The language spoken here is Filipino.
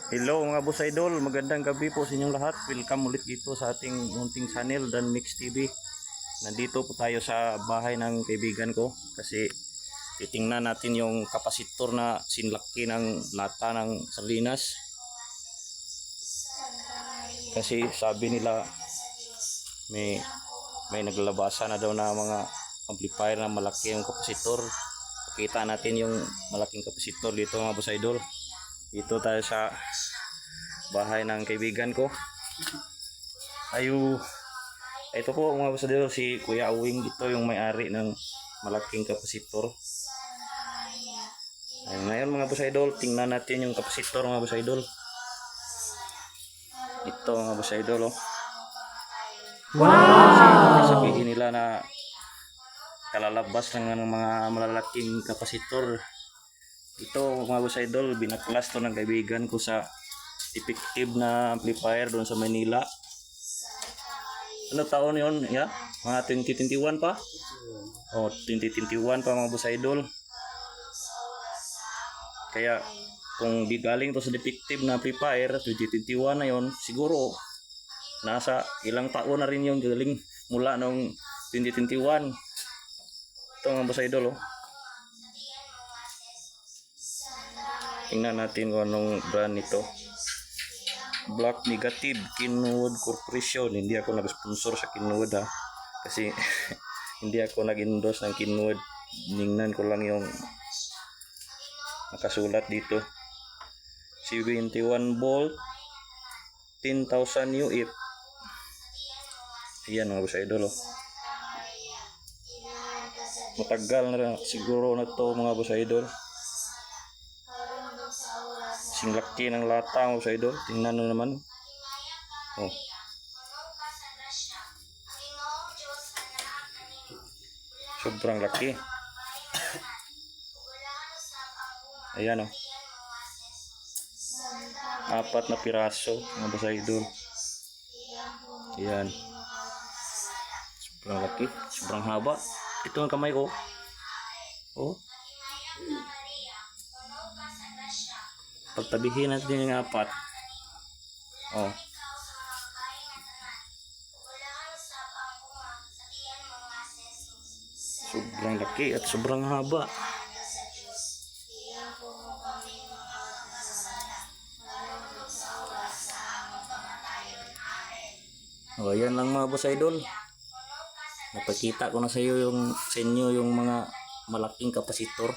Hello mga boss idol, magandang gabi po sa inyong lahat. Welcome ulit dito sa ating munting channel Dan Mix TV. Nandito po tayo sa bahay ng kaibigan ko kasi titingnan natin yung kapasitor na sinlaki ng lata ng sardinas. Kasi sabi nila may naglabasa na daw na mga amplifier na malaki yung kapasitor. Pakita natin yung malaking kapasitor dito mga boss idol. Dito tayo sa bahay ng kaibigan ko. Ito po mga boss idol, si Kuya Uwing, ito yung may-ari ng malaking kapasitor. Ngayon mga boss idol, tingnan natin yung kapasitor mga boss idol. Ito mga boss idol, oh. Wow! Sabihin nila na kalalabas lang ng mga malalaking kapasitor. Ito mga boss idol, binaklas to ng kaibigan ko sa effective na amplifier doon sa Manila. Ano taon yun? Yeah? Mga 2021 pa? Oh, 2021 pa mga boss idol. Kaya kung di galing to sa defective na amplifier 2021 na yon, siguro nasa ilang taon na rin yung galing mula nung 2021. Ito mga boss idol, oh. Tingnan natin kung anong brand nito. Black Negative, Kenwood Corporation. Hindi ako nag-sponsor sa Kenwood, ha, kasi hindi ako nag-endorse ng Kenwood. Tingnan ko lang yung nakasulat dito. 71 volt 10,000 UF. Ayan mga boss idol, oh. Matagal na siguro na to mga boss idol. Sing laki ng lata mga boss idol. Tingnan nyo naman, oh. Sobrang laki. Ayan, oh. 4 na piraso mga boss idol. Ayan. Sobrang laki, sobrang haba. Ito ang kamay ko, oh. Pagtabihin natin yung 4, oh. Sobrang laki at sobrang haba. Oh, ayan lang mga boss idol. Napakita ko na sa inyo yung mga malaking kapasitor.